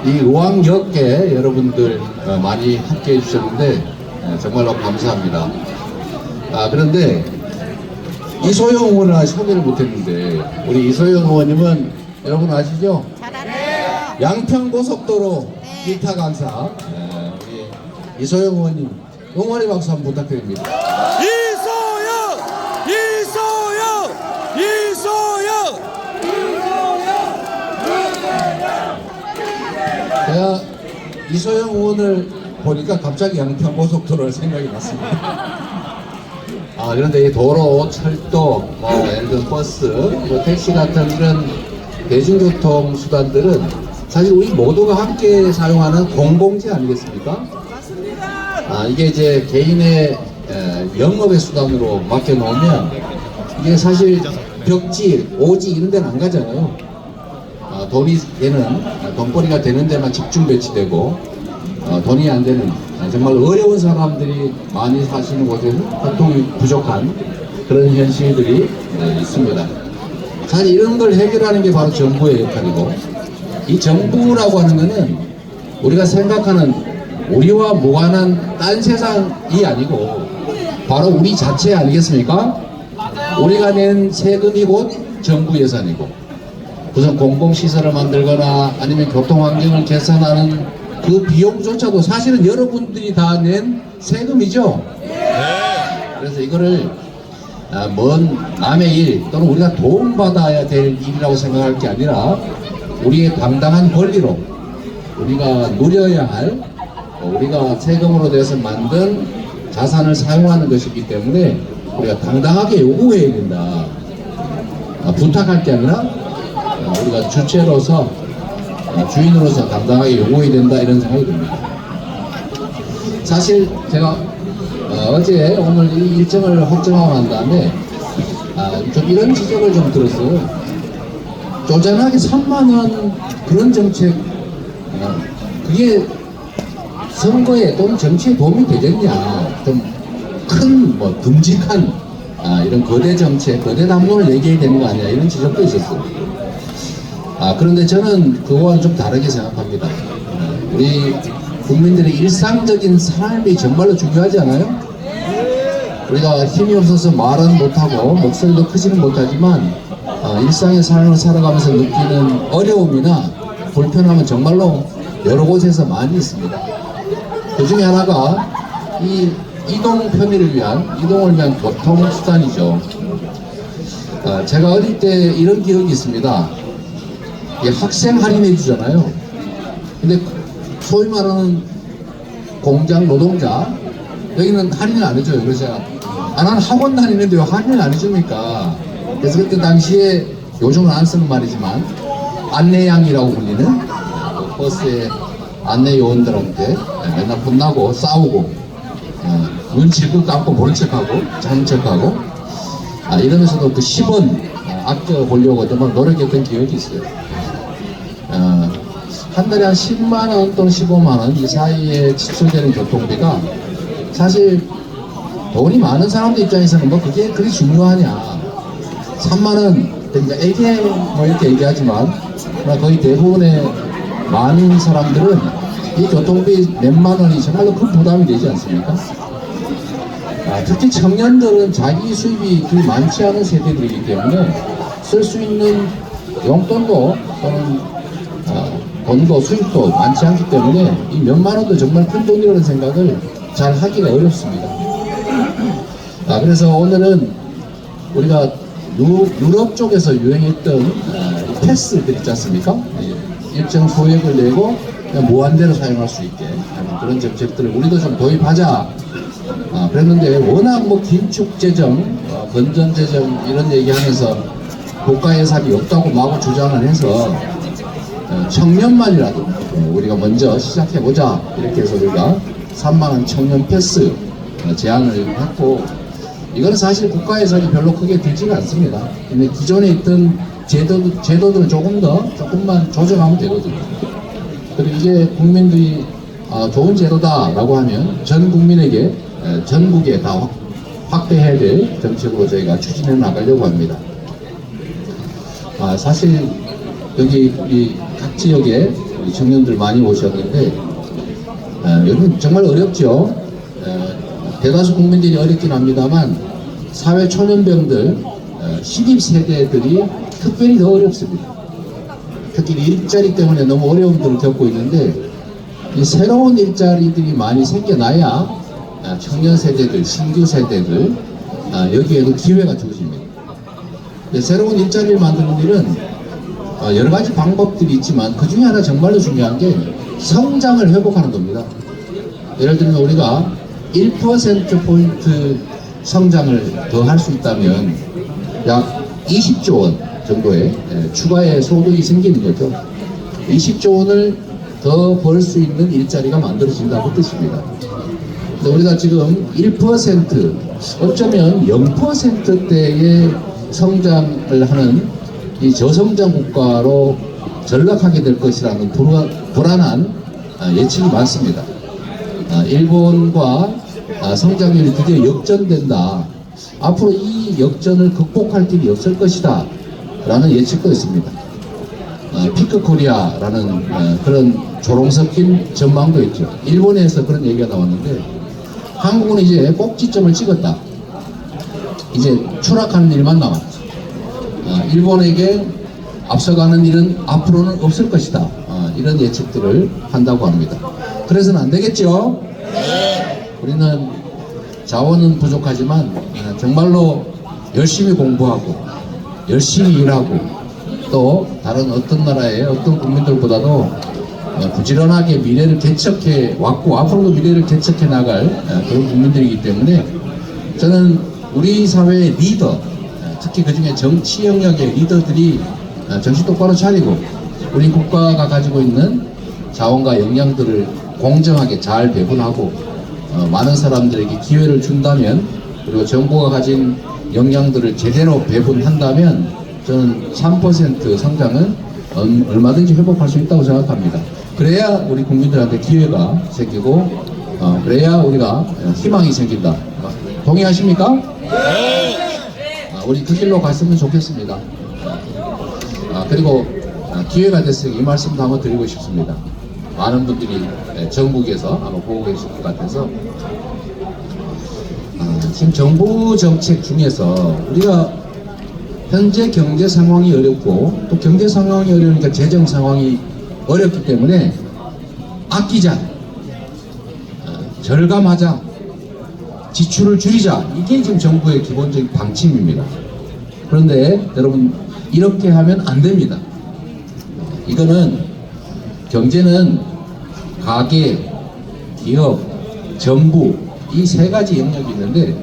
이 의왕역에 여러분들 많이 함께 해주셨는데 정말로 감사합니다. 그런데 이소영 의원을 아직 소개를 못했는데, 우리 이소영 의원님은 여러분 아시죠? 잘 알아요. 양평고속도로 네. 기타 강사 우리 이소영 의원님 응원의 박수 한번 부탁드립니다. 이소영! 이소영! 이소영! 제가 이소영 의원을 보니까 갑자기 양평고속도로를 생각이 났습니다. 그런데 이 도로, 철도, 예를 들어 버스, 택시 같은 이런 대중교통 수단들은 사실 우리 모두가 함께 사용하는 공공재 아니겠습니까? 맞습니다. 이게 이제 개인의 영업의 수단으로 맡겨놓으면 이게 사실 벽지, 오지 이런 데는 안 가잖아요. 돈이 되는, 돈벌이가 되는 데만 집중 배치되고 돈이 안 되는 정말 어려운 사람들이 많이 사시는 곳에는 교통이 부족한 그런 현실들이 있습니다. 사실 이런 걸 해결하는 게 바로 정부의 역할이고, 이 정부라고 하는 것은 우리가 생각하는 우리와 무관한 딴 세상이 아니고 바로 우리 자체 아니겠습니까? 우리가 낸 세금이 곧 정부 예산이고, 무슨 공공시설을 만들거나 아니면 교통환경을 개선하는 그 비용조차도 사실은 여러분들이 다 낸 세금이죠. 그래서 이거를 먼 남의 일 또는 우리가 도움받아야 될 일이라고 생각할 게 아니라 우리의 당당한 권리로 우리가 누려야 할, 우리가 세금으로 돼서 만든 자산을 사용하는 것이기 때문에 우리가 당당하게 요구해야 된다. 부탁할 게 아니라 우리가 주체로서, 주인으로서 당당하게 요구해야 된다, 이런 생각이 듭니다. 사실 제가 어제 오늘 이 일정을 확정하고 난 다음에 좀 이런 지적을 좀 들었어요. 쪼잔하게 3만원 그런 정책, 그게 선거에 또는 정치에 도움이 되겠냐. 좀 큰 듬직한 이런 거대 정책, 거대 담론을 얘기해야 되는 거 아니야, 이런 지적도 있었어요. 그런데 저는 그거와는 좀 다르게 생각합니다. 우리 국민들의 일상적인 삶이 정말로 중요하지 않아요? 우리가 힘이 없어서 말은 못하고 목소리도 크지는 못하지만 일상의 삶을 살아가면서 느끼는 어려움이나 불편함은 정말로 여러 곳에서 많이 있습니다. 그 중에 하나가 이 이동 편의를 위한, 이동을 위한 교통수단이죠. 제가 어릴 때 이런 기억이 있습니다. 학생 할인해 주잖아요. 근데 소위 말하는 공장 노동자, 여기는 할인을 안 해줘요. 그래서 제가 나는 학원 다니는데 왜 할인을 안 해줍니까? 그래서 그때 당시에, 요즘은 안 쓰는 말이지만 안내양이라고 불리는 버스의 안내 요원들한테 맨날 혼나고 싸우고 눈치 끄 감고 모른 척하고 자는 척하고 이러면서도 그 10원 아껴보려고 정말 노력했던 기억이 있어요. 한 달에 한 10만원 또는 15만원 이 사이에 지출되는 교통비가 사실 돈이 많은 사람들 입장에서는 그게 그렇게 중요하냐. 3만원, 그러니까 애게 이렇게 얘기하지만 거의 대부분의 많은 사람들은 이 교통비 몇만원이 정말로 큰 부담이 되지 않습니까? 특히 청년들은 자기 수입이 그리 많지 않은 세대들이기 때문에 쓸 수 있는 용돈도 또는 돈도 수입도 많지 않기 때문에 이 몇만 원도 정말 큰 돈이라는 생각을 잘 하기가 어렵습니다. 그래서 오늘은 우리가 유럽 쪽에서 유행했던 패스들 있지 않습니까? 일정 소액을 내고 그냥 무한대로 사용할 수 있게 하는 그런 정책들을 우리도 좀 도입하자 그랬는데, 워낙 긴축재정, 건전재정 이런 얘기하면서 국가 예산이 없다고 마구 주장을 해서 청년만이라도 우리가 먼저 시작해보자, 이렇게 해서 우리가 3만원 청년 패스 제안을 했고, 이건 사실 국가 예산이 별로 크게 들지가 않습니다. 근데 기존에 있던 제도들을 조금만 조정하면 되거든요. 그리고 이게 국민들이 좋은 제도다라고 하면 전 국민에게, 전국에 다 확대해야 될 정책으로 저희가 추진해 나가려고 합니다. 사실 여기 우리 각 지역에 우리 청년들 많이 오셨는데 여기 정말 어렵죠. 대다수 국민들이 어렵긴 합니다만 사회 초년병들 신입 세대들이 특별히 더 어렵습니다. 특히 일자리 때문에 너무 어려움들을 겪고 있는데 이 새로운 일자리들이 많이 생겨나야 청년 세대들, 신규 세대들 여기에도 기회가 주어집니다. 새로운 일자리를 만드는 일은 여러 가지 방법들이 있지만 그 중에 하나 정말로 중요한 게 성장을 회복하는 겁니다. 예를 들면 우리가 1%포인트 성장을 더 할 수 있다면 약 20조 원 정도의 추가의 소득이 생기는 거죠. 20조 원을 더 벌 수 있는 일자리가 만들어진다고 뜻입니다. 우리가 지금 1% 어쩌면 0%대의 성장을 하는 이 저성장 국가로 전락하게 될 것이라는 불안한 예측이 많습니다. 일본과 성장률이 드디어 역전된다. 앞으로 이 역전을 극복할 길이 없을 것이다 라는 예측도 있습니다. 피크 코리아라는 그런 조롱 섞인 전망도 있죠. 일본에서 그런 얘기가 나왔는데 한국은 이제 꼭지점을 찍었다. 이제 추락하는 일만 남았다. 일본에게 앞서가는 일은 앞으로는 없을 것이다. 이런 예측들을 한다고 합니다. 그래서는 안 되겠죠? 우리는 자원은 부족하지만 정말로 열심히 공부하고 열심히 일하고 또 다른 어떤 나라의 어떤 국민들보다도 부지런하게 미래를 개척해 왔고 앞으로도 미래를 개척해 나갈 그런 국민들이기 때문에 저는 우리 사회의 리더, 특히 그중에 정치 영역의 리더들이 정신 똑바로 차리고 우리 국가가 가지고 있는 자원과 역량들을 공정하게 잘 배분하고 많은 사람들에게 기회를 준다면 그리고 정부가 가진 역량들을 제대로 배분한다면 저는 3% 성장은 얼마든지 회복할 수 있다고 생각합니다. 그래야 우리 국민들한테 기회가 생기고 그래야 우리가 희망이 생긴다. 동의하십니까? 네. 우리 그 길로 갔으면 좋겠습니다. 그리고 기회가 됐으니 이 말씀도 한번 드리고 싶습니다. 많은 분들이 전국에서 아마 보고 계실 것 같아서 지금 정부 정책 중에서 우리가 현재 경제 상황이 어렵고 또 경제 상황이 어려우니까 재정 상황이 어렵기 때문에 아끼자, 절감하자, 지출을 줄이자, 이게 지금 정부의 기본적인 방침입니다. 그런데 여러분 이렇게 하면 안 됩니다. 이거는 경제는 가계, 기업, 정부 이 세 가지 영역이 있는데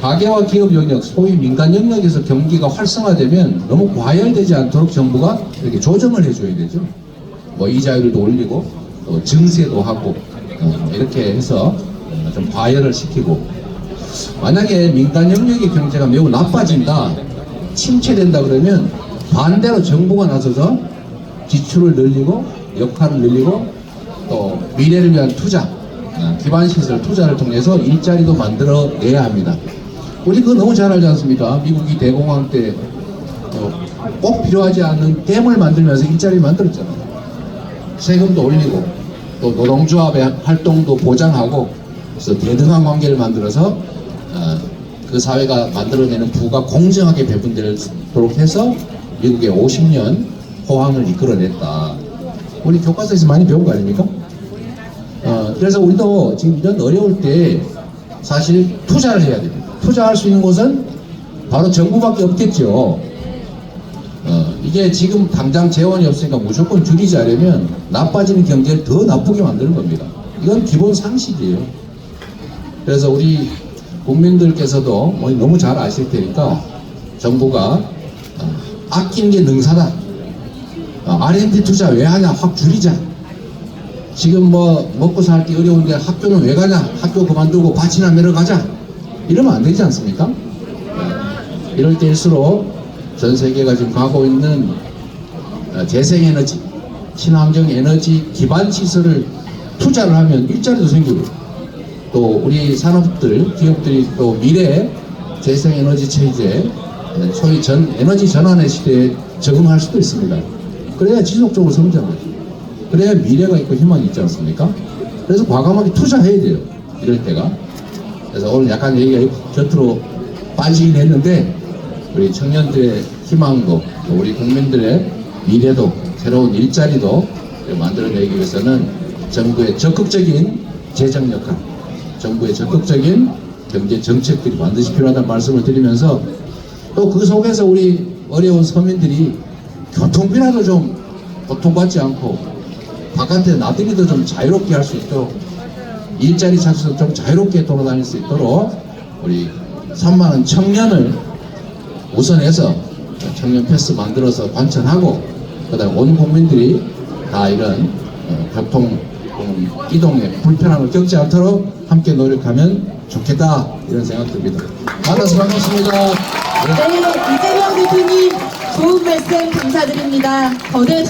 가계와 기업 영역, 소위 민간 영역에서 경기가 활성화되면 너무 과열되지 않도록 정부가 이렇게 조정을 해줘야 되죠. 뭐 이자율도 올리고 또 증세도 하고 이렇게 해서 좀 과열을 시키고 만약에 민간 영역의 경제가 매우 나빠진다, 침체된다 그러면 반대로 정부가 나서서 지출을 늘리고 역할을 늘리고 또 미래를 위한 투자, 기반시설 투자를 통해서 일자리도 만들어내야 합니다. 우리 그거 너무 잘 알지 않습니까? 미국이 대공황 때 꼭 필요하지 않는 댐을 만들면서 일자리를 만들었잖아요. 세금도 올리고 또 노동조합의 활동도 보장하고 그래서 대등한 관계를 만들어서 그 사회가 만들어내는 부가 공정하게 배분되도록 해서 미국의 50년 호황을 이끌어냈다. 우리 교과서에서 많이 배운 거 아닙니까? 그래서 우리도 지금 이런 어려울 때 사실 투자를 해야 됩니다. 투자할 수 있는 곳은 바로 정부밖에 없겠죠. 이게 지금 당장 재원이 없으니까 무조건 줄이자려면 나빠지는 경제를 더 나쁘게 만드는 겁니다. 이건 기본 상식이에요. 그래서 우리 국민들께서도 뭐 너무 잘 아실 테니까 정부가 아낀 게 능사다. R&D 투자 왜 하냐? 확 줄이자. 지금 뭐 먹고 살기 어려운데 학교는 왜 가냐? 학교 그만두고 밭이나 매러 가자. 이러면 안 되지 않습니까? 이럴 때일수록 전 세계가 지금 가고 있는 재생에너지, 친환경 에너지 기반 시설을 투자를 하면 일자리도 생기고 또 우리 산업들, 기업들이 또 미래 재생에너지 체제, 소위 에너지 전환의 시대에 적응할 수도 있습니다. 그래야 지속적으로 성장하죠. 그래야 미래가 있고 희망이 있지 않습니까? 그래서 과감하게 투자해야 돼요. 이럴 때가. 그래서 오늘 약간 얘기가 곁으로 빠지긴 했는데 우리 청년들의 희망도 또 우리 국민들의 미래도 새로운 일자리도 만들어내기 위해서는 정부의 적극적인 재정 역할, 정부의 적극적인 경제 정책들이 반드시 필요하다는 말씀을 드리면서 또 그 속에서 우리 어려운 서민들이 교통비라도 좀 고통받지 않고 바깥에 나들이도 좀 자유롭게 할 수 있도록 일자리 찾아서 좀 자유롭게 돌아다닐 수 있도록 우리 3만원 청년을 우선해서 청년 패스 만들어서 관천하고 그다음 온 국민들이 다 이런 교통 이동에 불편함을 겪지 않도록 함께 노력하면 좋겠다 이런 생각 듭니다. 만나서 반갑습니다. 네, 이재명 대표님 좋은 말씀 감사드립니다. 거대